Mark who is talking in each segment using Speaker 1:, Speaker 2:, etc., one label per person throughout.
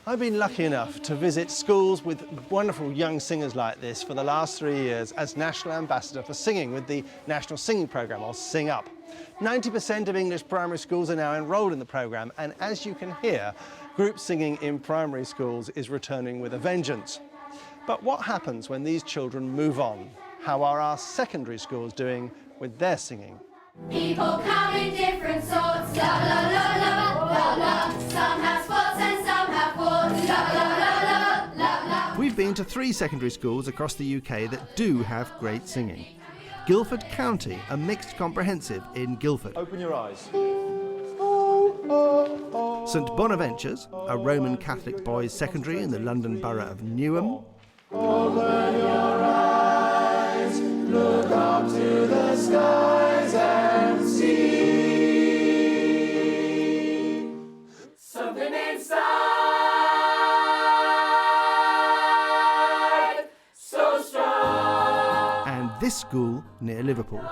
Speaker 1: I've been lucky enough to visit schools with wonderful young singers like this for the last 3 years as National Ambassador for Singing with the National Singing Programme, or Sing Up. 90% of English primary schools are now enrolled in the programme, and as you can hear, group singing in primary schools is returning with a vengeance. But what happens when these children move on? How are our secondary schools doing with their singing?
Speaker 2: People come in different sorts, la la la la la la. Some have spots and some have warts, la la la la la la.
Speaker 1: We've been to 3 secondary schools across the UK that do have great singing. Guildford County, a mixed comprehensive in Guildford.
Speaker 3: Open your eyes.
Speaker 1: St Bonaventures, a Roman Catholic boys' secondary in the London borough of Newham.
Speaker 3: Open your eyes, look up to the skies and see something inside so strong.
Speaker 1: And this school near Liverpool.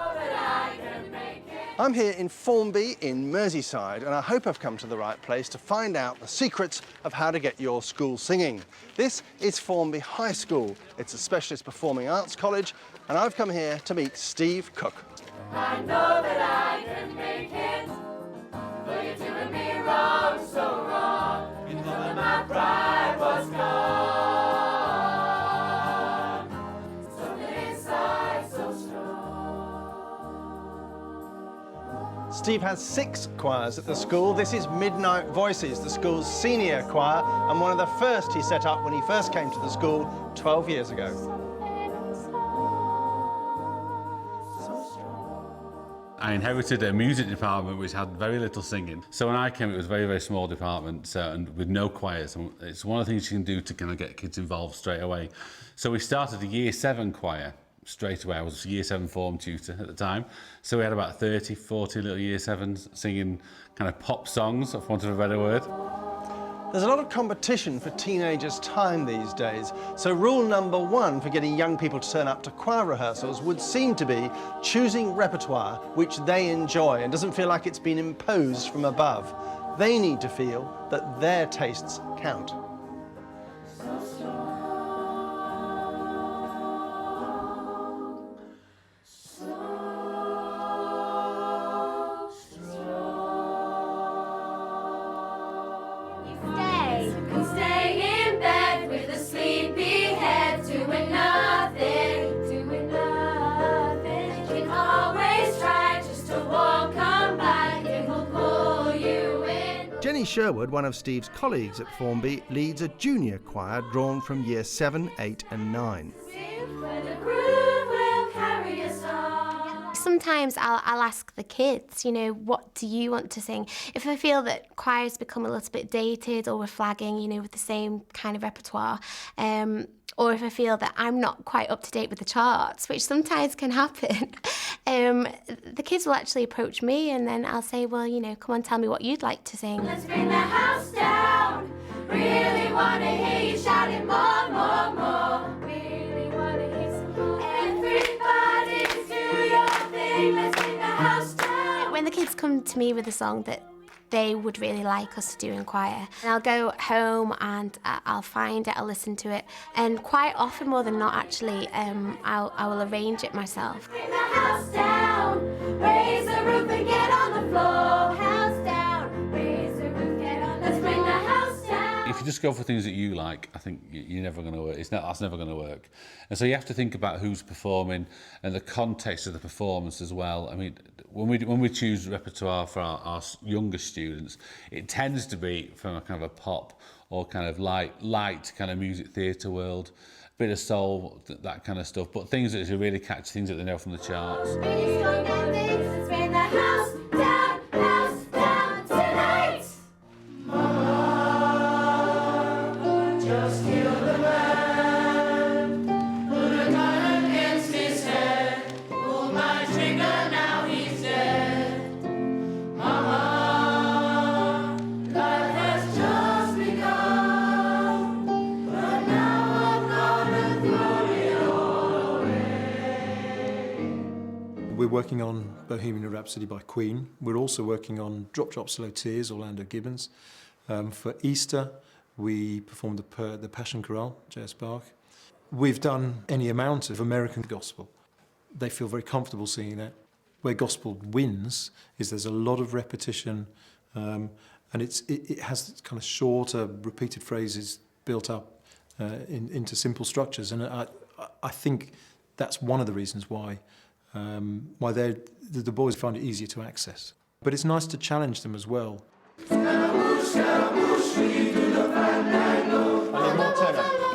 Speaker 1: I'm here in Formby in Merseyside, and I hope I've come to the right place to find out the secrets of how to get your school singing. This is Formby High School. It's a specialist performing arts college, and I've come here to meet Steve Cook.
Speaker 2: I know that I can make it, but you're doing me wrong, so wrong. You know that my pride was gone. Something inside so strong.
Speaker 1: Steve has 6 choirs at the school. This is Midnight Voices, the school's senior choir, and one of the first he set up when he first came to the school 12 years ago.
Speaker 4: I inherited a music department which had very little singing. So when I came, it was a very, very small department and with no choirs. And it's one of the things you can do to kind of get kids involved straight away. So we started a Year 7 choir straight away. I was a Year 7 form tutor at the time. So we had about 30, 40 little Year 7s singing kind of pop songs, for want of a better word.
Speaker 1: There's a lot of competition for teenagers' time these days, so rule number 1 for getting young people to turn up to choir rehearsals would seem to be choosing repertoire which they enjoy and doesn't feel like it's been imposed from above. They need to feel that their tastes count. Jenny Sherwood, one of Steve's colleagues at Formby, leads a junior choir drawn from Year 7, 8 and 9.
Speaker 5: Sometimes I'll ask the kids, you know, what do you want to sing? If I feel that choirs become a little bit dated or we're flagging, you know, with the same kind of repertoire, or if I feel that I'm not quite up to date with the charts, which sometimes can happen, the kids will actually approach me and then I'll say, well, you know, come on, tell me what you'd like to sing.
Speaker 2: Let's bring the house down. Really want to hear you shouting more, more, more. Really want to hear some more. Everybody do your thing. Let's bring the house down.
Speaker 5: When the kids come to me with a song that they would really like us to do in choir, and I'll go home and I'll find it, I'll listen to it, and quite often, more than not actually, I will arrange it myself.
Speaker 2: Bring the house down, raise the roof and get on the floor. House down, raise the roof, get on. Let's bring the house down.
Speaker 4: If you just go for things that you like, I think you're never going to work. That's never going to work. And so you have to think about who's performing and the context of the performance as well. I mean, when we choose repertoire for our younger students, it tends to be from a kind of a pop or kind of light kind of music theatre world, a bit of soul, that kind of stuff. But things that are really catchy, things that they know from the charts.
Speaker 2: Really strong and things. Let's bring the house down tonight. Mama, just kill the man. Put a gun against his head. Pull my trigger, now he's dead. Mama, life has just begun, but now I'm gonna throw it all away.
Speaker 6: We're working on Bohemian Rhapsody by Queen. We're also working on Drop Drop Slow Tears, Orlando Gibbons. For Easter, We performed the Passion Chorale, J.S. Bach. We've done any amount of American gospel. They feel very comfortable singing that. Where gospel wins is there's a lot of repetition, and it has kind of shorter, repeated phrases built up into simple structures. And I think that's one of the reasons why the boys find it easier to access. But it's nice to challenge them as well.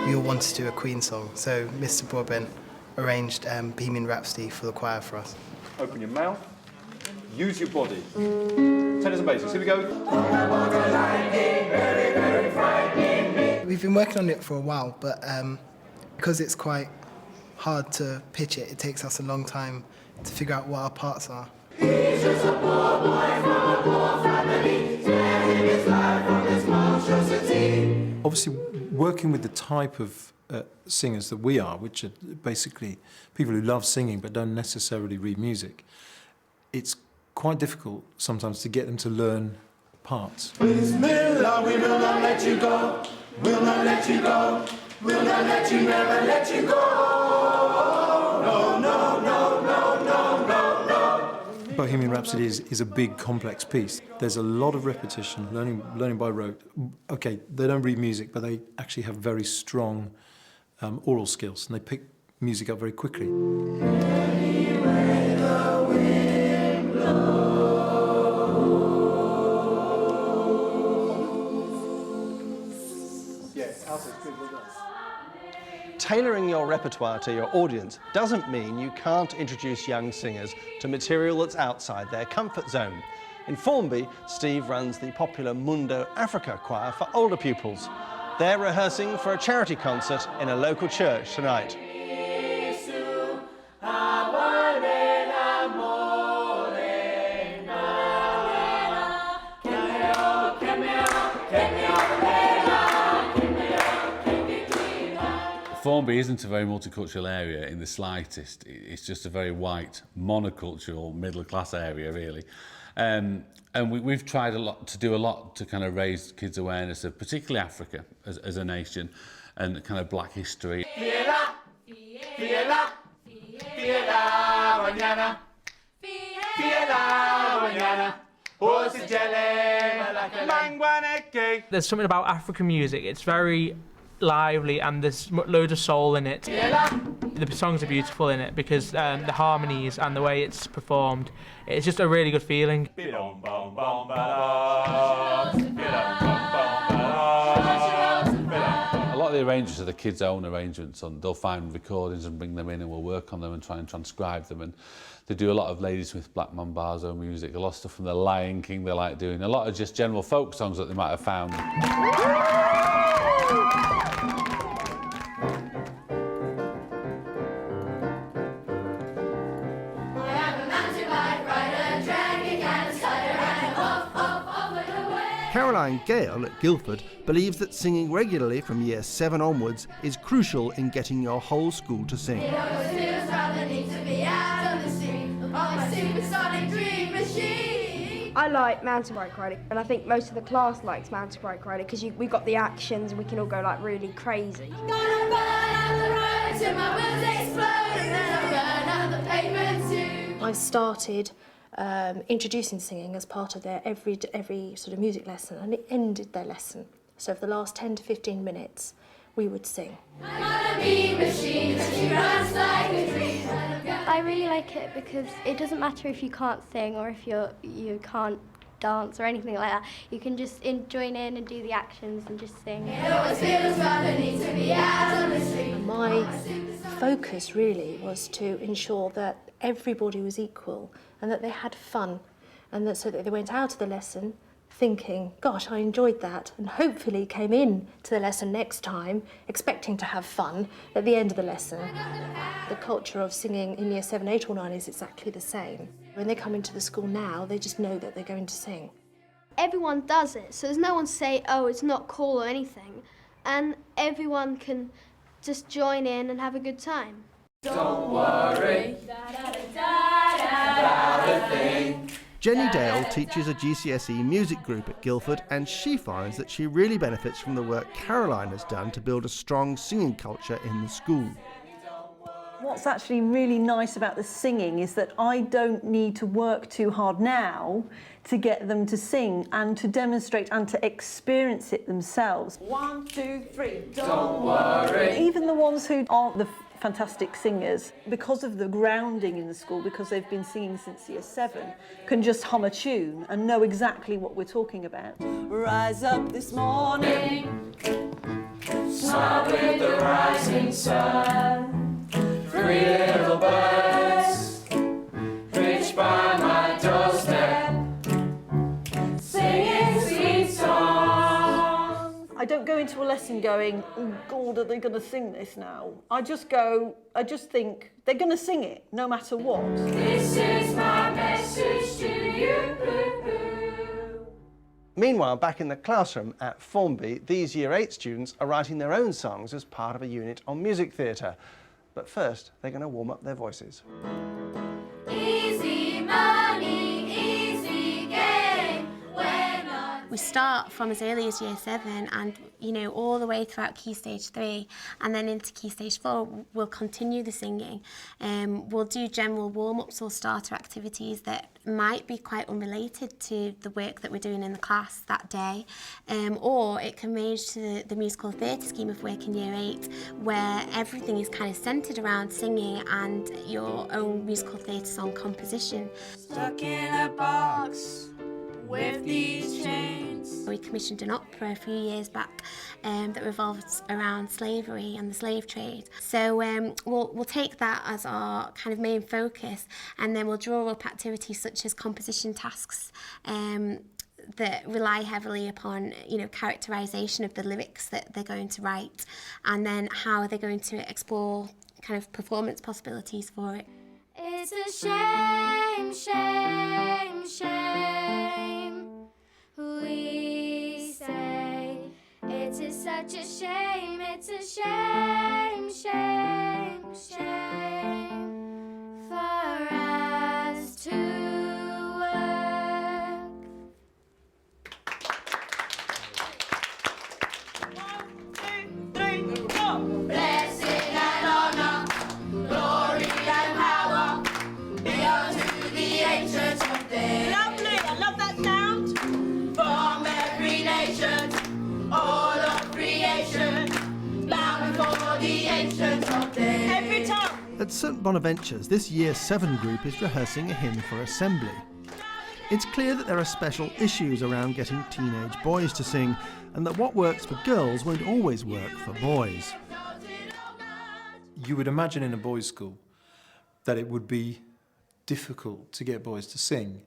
Speaker 7: We all wanted to do a Queen song, so Mr. Broadbent arranged Bohemian Rhapsody for the choir for us.
Speaker 8: Open your mouth, use your body. Tenors and basses, here we go.
Speaker 7: We've been working on it for a while, but because it's quite hard to pitch it, it takes us a long time to figure out what our parts are.
Speaker 3: He's just a poor boy from a poor family, spared him his life from this monstrosity.
Speaker 6: Obviously, working with the type of singers that we are, which are basically people who love singing but don't necessarily read music, it's quite difficult sometimes to get them to learn parts.
Speaker 3: Bismillah, we will not let you go, we'll not let you go, we'll not let you, never let you go. No, no, no, no, no, no, no.
Speaker 6: Bohemian Rhapsody is a big, complex piece. There's a lot of repetition, learning by rote. Okay, they don't read music, but they actually have very strong oral skills, and they pick music up very quickly.
Speaker 3: Anyway the wind blows.
Speaker 1: Yes, tailoring your repertoire to your audience doesn't mean you can't introduce young singers to material that's outside their comfort zone. In Formby, Steve runs the popular Mundo Africa choir for older pupils. They're rehearsing for a charity concert in a local church tonight.
Speaker 4: Formby isn't a very multicultural area in the slightest. It's just a very white, monocultural, middle-class area, really. And we've tried to do a lot to kind of raise kids' awareness of particularly Africa as a nation and kind of black history.
Speaker 3: Fiela, fiela, fiela, mañana, fiela, mañana.
Speaker 9: There's something about African music. It's very lively and there's loads of soul in it. The songs are beautiful in it because the harmonies and the way it's performed, it's just a really good feeling.
Speaker 4: A lot of the arrangements are the kids' own arrangements, and they'll find recordings and bring them in and we'll work on them and try and transcribe them. And they do a lot of Ladysmith Black Mambazo music, a lot of stuff from the Lion King they like doing, a lot of just general folk songs that they might have found.
Speaker 1: Caroline Gale at Guildford believes that singing regularly from year 7 onwards is crucial in getting your whole school to sing.
Speaker 10: I like mountain bike riding, and I think most of the class likes mountain bike riding because we got the actions and we can all go like really crazy.
Speaker 5: I started introducing singing as part of their every sort of music lesson, and it ended their lesson. So for the last 10 to 15 minutes, we would sing.
Speaker 11: I really like it because it doesn't matter if you can't sing or if you can't dance or anything like that. You can just join in and do the actions and just sing.
Speaker 5: My focus really was to ensure that everybody was equal and that they had fun, and that so that they went out of the lesson thinking, gosh, I enjoyed that, and hopefully came in to the lesson next time expecting to have fun at the end of the lesson. The culture of singing in year 7, 8 or 9 is exactly the same. When they come into the school now, they just know that they're going to sing.
Speaker 11: Everyone does it, so there's no one to say, oh, it's not cool or anything, and everyone can just join in and have a good time.
Speaker 3: Don't worry about a thing.
Speaker 1: Jenny Dale teaches a GCSE music group at Guildford, and she finds that she really benefits from the work Caroline has done to build a strong singing culture in the school.
Speaker 12: What's actually really nice about the singing is that I don't need to work too hard now to get them to sing and to demonstrate and to experience it themselves. 1, 2, 3, don't worry. Even the ones who aren't the fantastic singers, because of the grounding in the school, because they've been singing since year 7, can just hum a tune and know exactly what we're talking about. Rise up this morning, smile with the rising sun. 3 little birds reach by my doorstep, singing sweet songs. I don't go into a lesson going, oh God, are they going to sing this now? I just think they're going to sing it, no matter what.
Speaker 2: This is my message to you.
Speaker 1: Meanwhile, back in the classroom at Formby, these Year 8 students are writing their own songs as part of a unit on music theatre. But first, they're going to warm up their voices.
Speaker 2: Easy money, easy game.
Speaker 5: We start from as early as year 7 and, you know, all the way throughout Key Stage 3 and then into Key Stage 4 we'll continue the singing. We'll do general warm-ups or starter activities that might be quite unrelated to the work that we're doing in the class that day, or it can range to the musical theatre scheme of work in Year 8 where everything is kind of centred around singing and your own musical theatre song composition.
Speaker 2: Stuck in a box with these chains.
Speaker 5: We commissioned an opera a few years back that revolves around slavery and the slave trade. So we'll take that as our kind of main focus, and then we'll draw up activities such as composition tasks that rely heavily upon, you know, characterisation of the lyrics that they're going to write, and then how they're going to explore kind of performance possibilities for it.
Speaker 2: It's a shame, shame, shame. We say it is such a shame. It's a shame, shame, shame for us to work. 1, 2, 3, 4. Blessing and honor, glory and power be unto the ancients of days. Lovely, I love that sound. From every nation, all of creation, bound for the ancients of days. Every time.
Speaker 1: At St Bonaventure's, this Year 7 group is rehearsing a hymn for assembly. It's clear that there are special issues around getting teenage boys to sing, and that what works for girls won't always work for boys.
Speaker 6: You would imagine in a boys' school that it would be difficult to get boys to sing.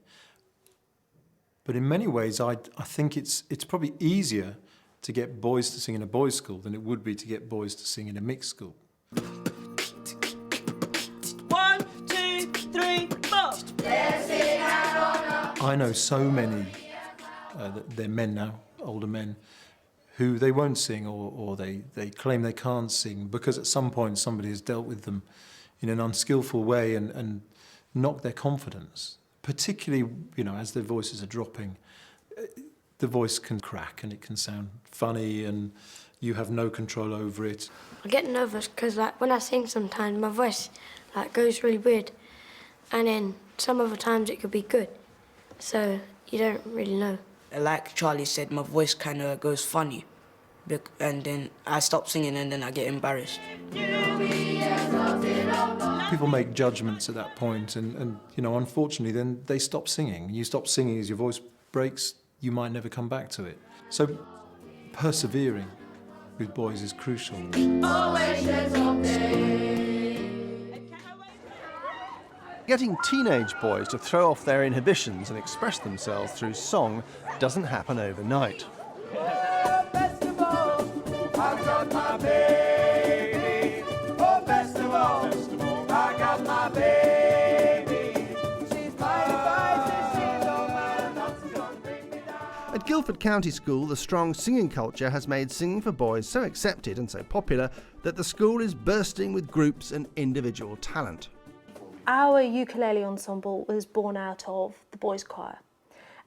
Speaker 6: But in many ways, I think it's probably easier to get boys to sing in a boys' school than it would be to get boys to sing in a mixed school.
Speaker 2: 1, 2, 3, 4.
Speaker 6: I know so many, they're men now, older men, who they won't sing or they claim they can't sing because at some point somebody has dealt with them in an unskillful way and knocked their confidence. Particularly, you know, as their voices are dropping, the voice can crack and it can sound funny and you have no control over it.
Speaker 13: I get nervous because, like, when I sing sometimes my voice, like, goes really weird, and then some other times it could be good, so you don't really know.
Speaker 14: Like Charlie said, my voice kind of goes funny, and then I stop singing and then I get embarrassed.
Speaker 6: People make judgments at that point and you know, unfortunately then they stop singing. You stop singing as your voice breaks, you might never come back to it. So persevering with boys is crucial.
Speaker 1: Getting teenage boys to throw off their inhibitions and express themselves through song doesn't happen overnight.
Speaker 3: Best of all, I've got my baby. Oh, best of all, I got my baby. She's my advisor, she's all mine, nothing's gonna bring me down.
Speaker 1: At Guildford County School, the strong singing culture has made singing for boys so accepted and so popular that the school is bursting with groups and individual talent.
Speaker 15: Our ukulele ensemble was born out of the boys' choir,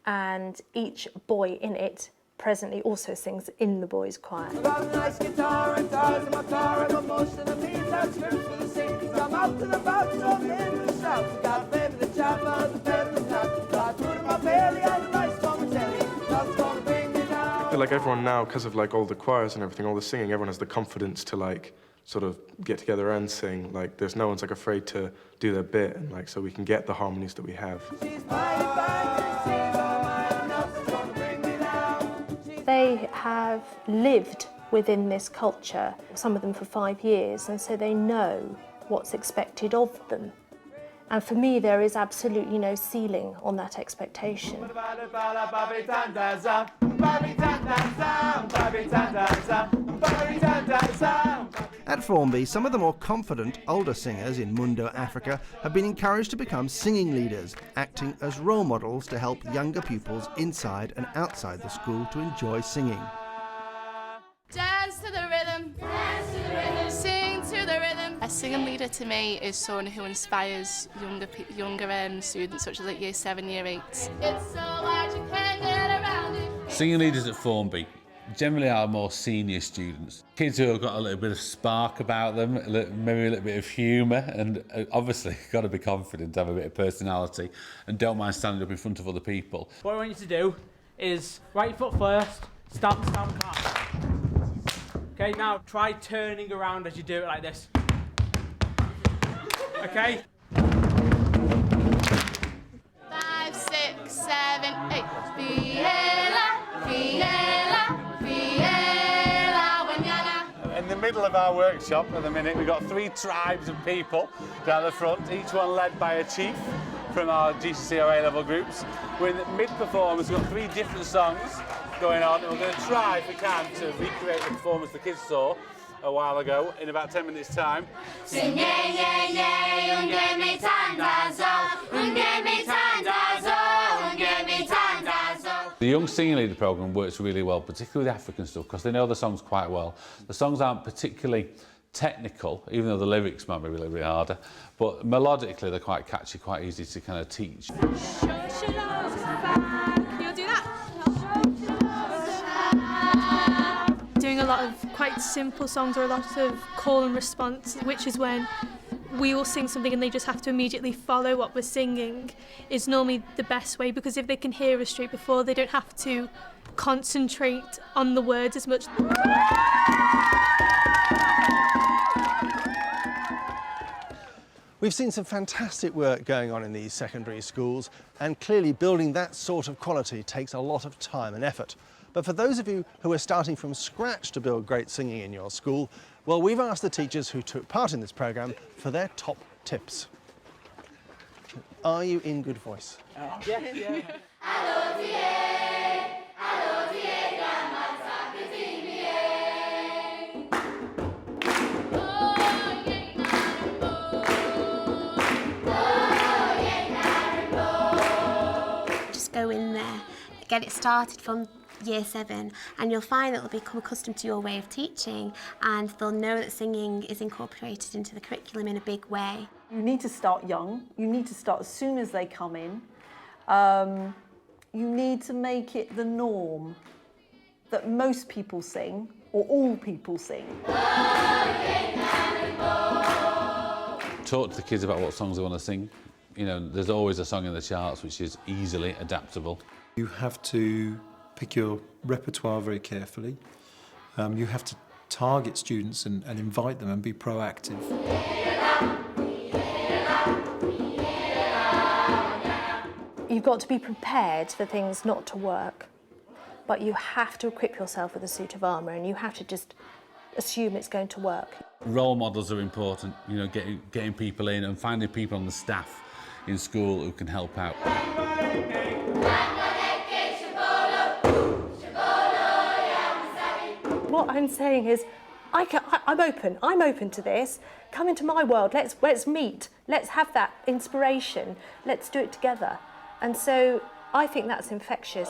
Speaker 15: and each boy in it presently also sings in the boys' choir.
Speaker 3: I've got a nice guitar and tires in my car. I got most of the means outskirts for the sing. I'm out to the bounce of in the south. Got a baby the chapel, the bed the top. Got food in my belly and a nice stomach telly. That's gonna bring me down.
Speaker 16: I feel like everyone now, because of like all the choirs and everything, all the singing, everyone has the confidence to like sort of get together and sing. Like there's no one's like afraid to do their bit, and like so we can get the harmonies that we have.
Speaker 15: They have lived within this culture, some of them for 5 years, and so they know what's expected of them. And for me, there is absolutely no ceiling on that expectation.
Speaker 1: At Formby, some of the more confident older singers in Mundo Africa have been encouraged to become singing leaders, acting as role models to help younger pupils inside and outside the school to enjoy singing.
Speaker 2: Dance to the rhythm, dance to the rhythm, sing to the rhythm. A singing leader to me is someone who inspires younger students, such as like year 7, year 8. It's so hard you can't get around it.
Speaker 4: Singing leaders at Formby generally are more senior students. Kids who have got a little bit of spark about them, maybe a little bit of humour, and obviously got to be confident, have a bit of personality, and don't mind standing up in front of other people.
Speaker 9: What I want you to do is right foot first, stamp, stamp, clap. Okay, now try turning around as you do it like this. Okay?
Speaker 2: 5, 6, 7, 8. Fiela, fiela, fiela, wanyana.
Speaker 4: In the middle of our workshop at the minute, we've got 3 tribes of people down the front, each one led by a chief from our GCSE or A-level groups. We're in the mid-performance, we've got 3 different songs going on, and we're going to try, if we can, to recreate the performance the kids saw a while ago in about 10 minutes' time.
Speaker 2: Sing yay, yay, yay, ungemi tandazo, ungemi tandazo, ungemi tandazo.
Speaker 4: The Young Singing Leader programme works really well, particularly with African stuff, because they know the songs quite well. The songs aren't particularly technical, even though the lyrics might be a little bit harder, but melodically they're quite catchy, quite easy to kind of teach.
Speaker 2: Can you do that?
Speaker 17: Doing a lot of quite simple songs or a lot of call and response, which is when we will sing something and they just have to immediately follow what we're singing, is normally the best way, because if they can hear us straight before, they don't have to concentrate on the words as much.
Speaker 1: We've seen some fantastic work going on in these secondary schools, and clearly building that sort of quality takes a lot of time and effort. But for those of you who are starting from scratch to build great singing in your school, well, we've asked the teachers who took part in this programme for their top tips. Are you in good voice?
Speaker 9: Yeah.
Speaker 5: Just go in there, get it started from year 7, and you'll find that they'll become accustomed to your way of teaching, and they'll know that singing is incorporated into the curriculum in a big way.
Speaker 12: You need to start young. You need to start as soon as they come in. You need to make it the norm that most people sing, or all people sing.
Speaker 4: Talk to the kids about what songs they want to sing. You know, there's always a song in the charts which is easily adaptable.
Speaker 6: You have to pick your repertoire very carefully. You have to target students and invite them and be proactive.
Speaker 15: You've got to be prepared for things not to work, but you have to equip yourself with a suit of armour, and you have to just assume it's going to work.
Speaker 4: Role models are important, you know, getting people in and finding people on the staff in school who can help out.
Speaker 15: What I'm saying is, I'm open to this. Come into my world, let's meet, let's have that inspiration, let's do it together. And so I think that's infectious.